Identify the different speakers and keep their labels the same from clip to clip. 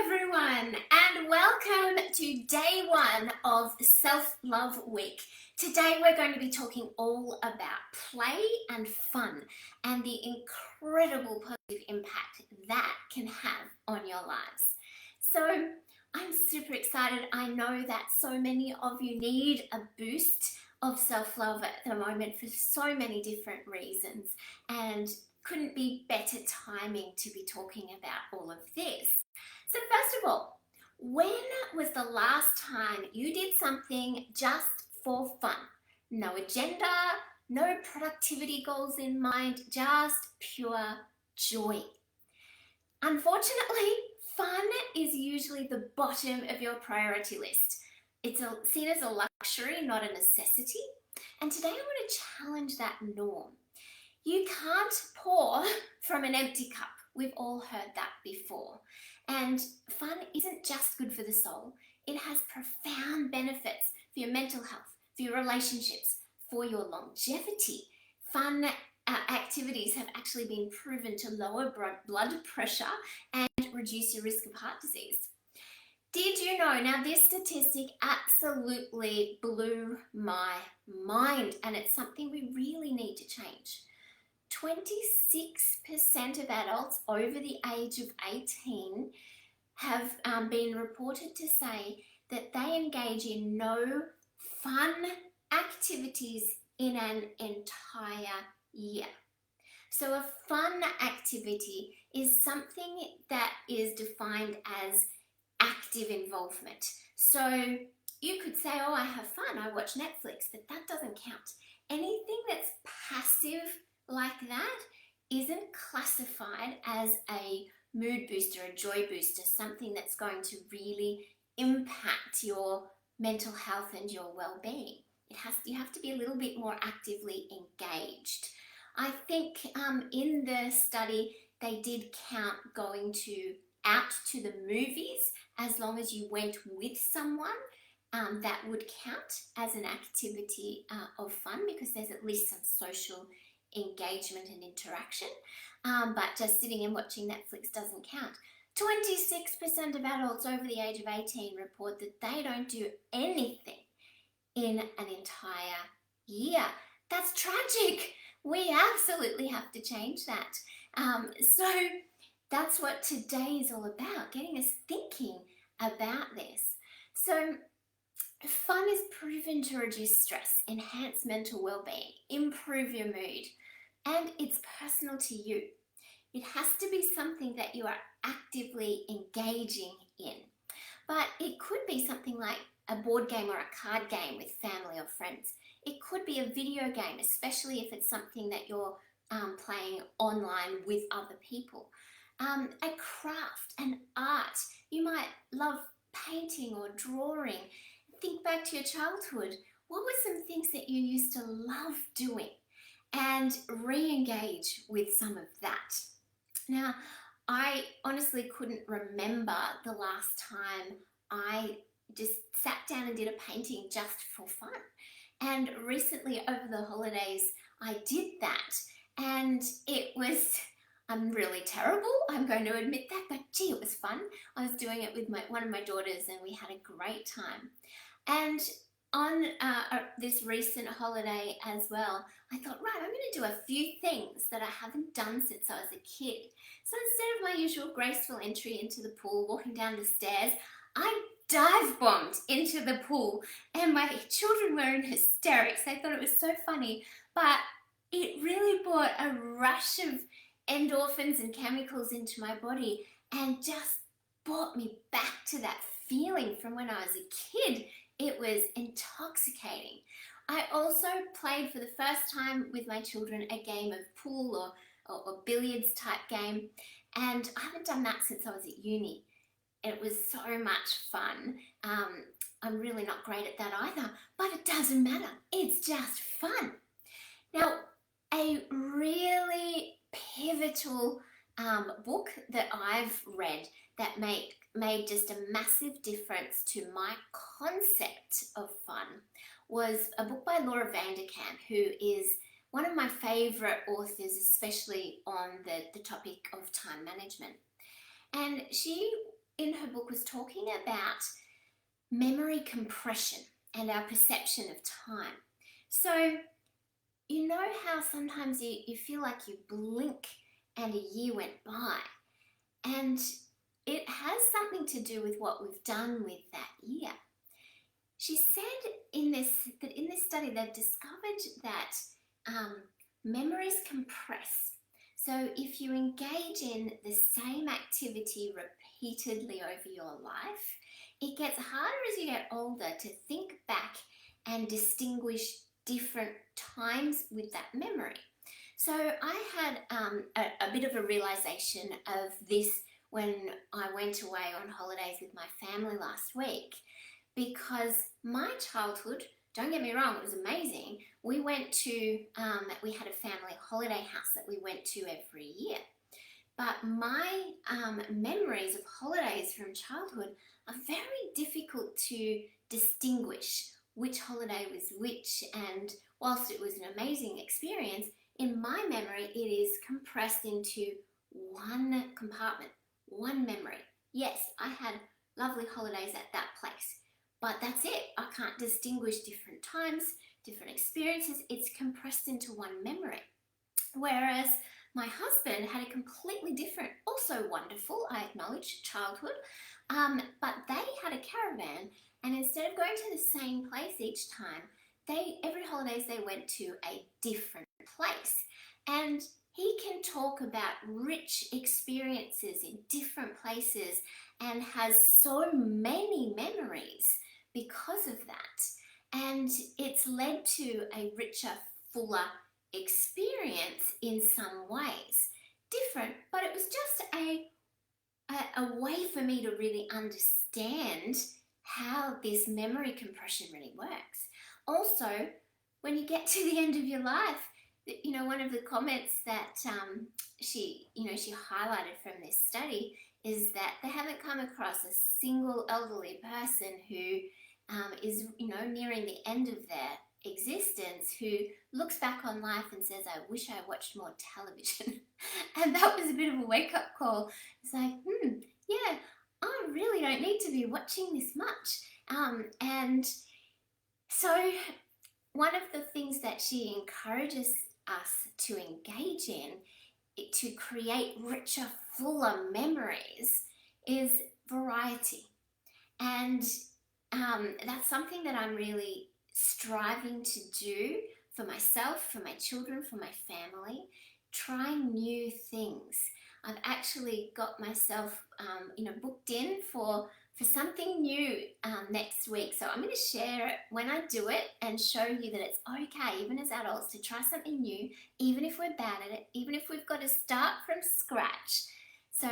Speaker 1: everyone, and welcome to day one of Self-Love Week. Today we're going to be talking all about play and fun and the incredible positive impact that can have on your lives. So I'm super excited. I know that so many of you need a boost of self-love at the moment for so many different reasons, and couldn't be better timing to be talking about all of this. So first of all, when was the last time you did something just for fun? No agenda, no productivity goals in mind, just pure joy. Unfortunately, fun is usually the bottom of your priority list. It's seen as a luxury, not a necessity. And today I want to challenge that norm. You can't pour from an empty cup. We've all heard that before. And fun isn't just good for the soul. It has profound benefits for your mental health, for your relationships, for your longevity. Fun activities have actually been proven to lower blood pressure and reduce your risk of heart disease. Did you know? Now, this statistic absolutely blew my mind, and it's something we really need to change. 26% of adults over the age of 18 have been reported to say that they engage in no fun activities in an entire year. So a fun activity is something that is defined as active involvement. So you could say, oh, I have fun, I watch Netflix, but that doesn't count. Anything that's passive like that isn't classified as a mood booster, a joy booster, something that's going to really impact your mental health and your well-being. You have to be a little bit more actively engaged. I think in the study they did count going out to the movies. As long as you went with someone, that would count as an activity of fun, because there's at least some social engagement and interaction, but just sitting and watching Netflix doesn't count. 26% of adults over the age of 18 report that they don't do anything in an entire year. That's tragic. We absolutely have to change that. So that's what today is all about, getting us thinking about this. So fun is proven to reduce stress, enhance mental well-being, improve your mood, and it's personal to you. It has to be something that you are actively engaging in. But it could be something like a board game or a card game with family or friends. It could be a video game, especially if it's something that you're playing online with other people. A craft, an art. You might love painting or drawing. Think back to your childhood. What were some things that you used to love doing? And re-engage with some of that. Now, I honestly couldn't remember the last time I just sat down and did a painting just for fun. And recently over the holidays, I did that. And it was, I'm really terrible, I'm going to admit that, but gee, it was fun. I was doing it with one of my daughters and we had a great time. And on this recent holiday as well, I thought, right, I'm going to do a few things that I haven't done since I was a kid. So instead of my usual graceful entry into the pool, walking down the stairs, I dive bombed into the pool, and my children were in hysterics. They thought it was so funny, but it really brought a rush of endorphins and chemicals into my body and just brought me back to that feeling from when I was a kid. It was intoxicating. I also played for the first time with my children a game of pool or billiards type game, and I haven't done that since I was at uni. It was so much fun. I'm really not great at that either, but it doesn't matter. It's just fun. Now, a really pivotal book that I've read that made just a massive difference to my concept of fun was a book by Laura Vanderkam, who is one of my favorite authors, especially on the topic of time management. And she in her book was talking about memory compression and our perception of time. So you know how sometimes you feel like you blink and a year went by, and it has something to do with what we've done with that year. She said in this study they've discovered that memories compress. So if you engage in the same activity repeatedly over your life, it gets harder as you get older to think back and distinguish different times with that memory. So I had a bit of a realization of this when I went away on holidays with my family last week, because my childhood, don't get me wrong, it was amazing. We went to, we had a family holiday house that we went to every year. But my memories of holidays from childhood are very difficult to distinguish which holiday was which, and whilst it was an amazing experience, in my memory it is compressed into one compartment, one memory. Yes, I had lovely holidays at that place, but that's it. I can't distinguish different times, different experiences. It's compressed into one memory. Whereas my husband had a completely different, also wonderful, I acknowledge, childhood, but they had a caravan, and instead of going to the same place each time, every holidays they went to a different place. And he can talk about rich experiences in different places and has so many memories because of that. And it's led to a richer, fuller experience in some ways. Different, but it was just a way for me to really understand how this memory compression really works. Also, when you get to the end of your life, you know, one of the comments that she highlighted from this study is that they haven't come across a single elderly person who is, nearing the end of their existence who looks back on life and says, I wish I watched more television. And that was a bit of a wake-up call. It's like, yeah, I really don't need to be watching this much. And so one of the things that she encourages us to engage in to create richer, fuller memories is variety. And that's something that I'm really striving to do for myself, for my children, for my family, trying new things. I've actually got myself, booked in for something new next week. So I'm going to share it when I do it and show you that it's okay, even as adults, to try something new, even if we're bad at it, even if we've got to start from scratch. So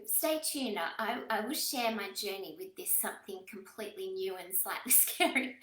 Speaker 1: stay tuned. I will share my journey with this something completely new and slightly scary.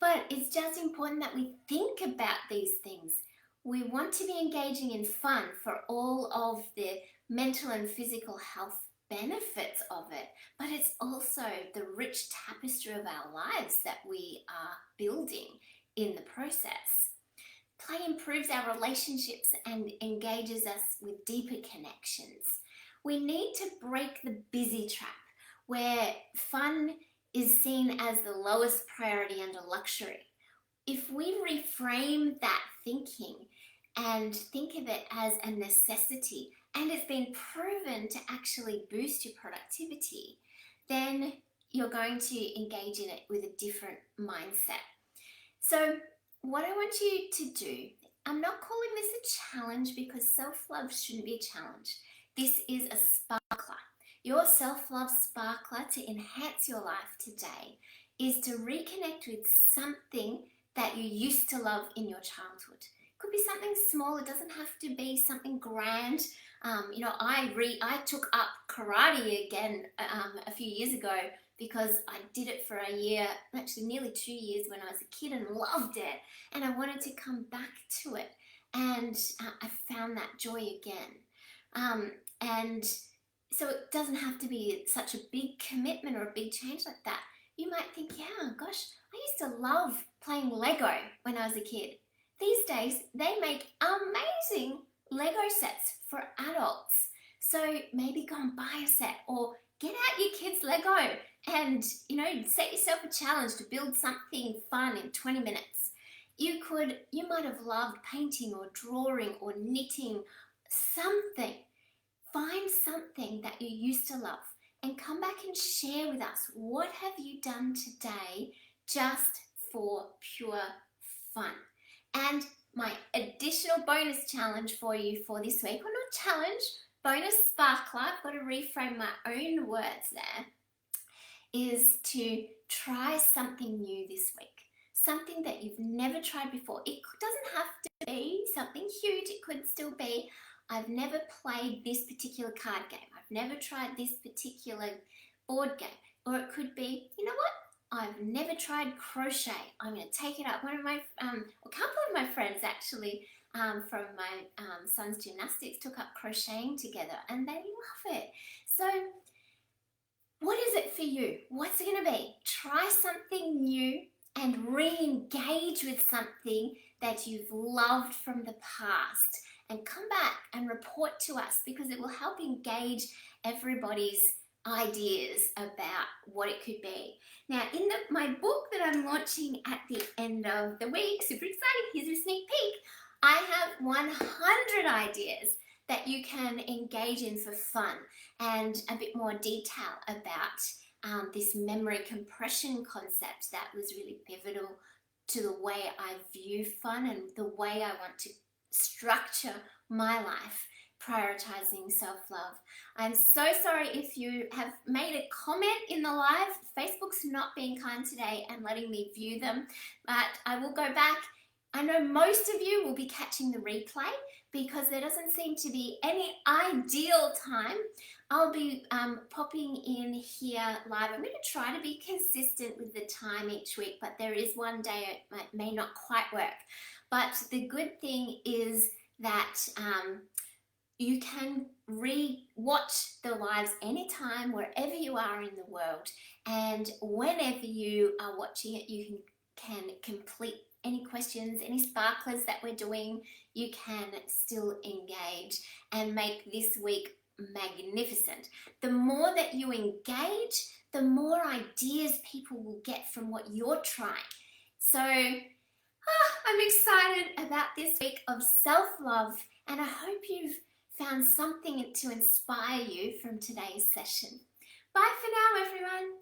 Speaker 1: But it's just important that we think about these things. We want to be engaging in fun for all of the mental and physical health benefits of it, but it's also the rich tapestry of our lives that we are building in the process. Play improves our relationships and engages us with deeper connections. We need to break the busy trap where fun is seen as the lowest priority and a luxury. If we reframe that thinking and think of it as a necessity, and it's been proven to actually boost your productivity, then you're going to engage in it with a different mindset. So what I want you to do, I'm not calling this a challenge because self-love shouldn't be a challenge. This is a sparkler. Your self-love sparkler to enhance your life today is to reconnect with something that you used to love in your childhood. It could be something small. It doesn't have to be something grand. I took up karate again a few years ago because I did it for a year, actually nearly 2 years when I was a kid, and loved it. And I wanted to come back to it. And I found that joy again. And so it doesn't have to be such a big commitment or a big change like that. You might think, yeah, gosh, I used to love playing Lego when I was a kid. These days, they make amazing Lego sets for adults. So maybe go and buy a set, or get out your kids' Lego and, set yourself a challenge to build something fun in 20 minutes. You might have loved painting or drawing or knitting, something. Find something that you used to love and come back and share with us. What have you done today just for pure fun? And my additional bonus challenge for you for this week, or not challenge, bonus sparkler, I've got to reframe my own words there, is to try something new this week. Something that you've never tried before. It doesn't have to be something huge. It could still be, I've never played this particular card game. I've never tried this particular board game. Or it could be, you know what? I've never tried crochet. I'm going to take it up. One of my, a couple of my friends actually from my son's gymnastics took up crocheting together, and they love it. So what is it for you? What's it going to be? Try something new and re-engage with something that you've loved from the past, and come back and report to us, because it will help engage everybody's ideas about what it could be. Now, in my book that I'm launching at the end of the week, super exciting, here's a sneak peek, I have 100 ideas that you can engage in for fun, and a bit more detail about this memory compression concept that was really pivotal to the way I view fun and the way I want to structure my life, prioritizing self-love. I'm so sorry if you have made a comment in the live. Facebook's not being kind today and letting me view them, but I will go back. I know most of you will be catching the replay because there doesn't seem to be any ideal time. I'll be popping in here live. I'm going to try to be consistent with the time each week, but there is one day it may not quite work. But the good thing is that you can re-watch the lives anytime, wherever you are in the world, and whenever you are watching it, you can complete any questions, any sparklers that we're doing. You can still engage and make this week magnificent. The more that you engage, the more ideas people will get from what you're trying. So I'm excited about this week of self-love, and I hope you've found something to inspire you from today's session. Bye for now, everyone.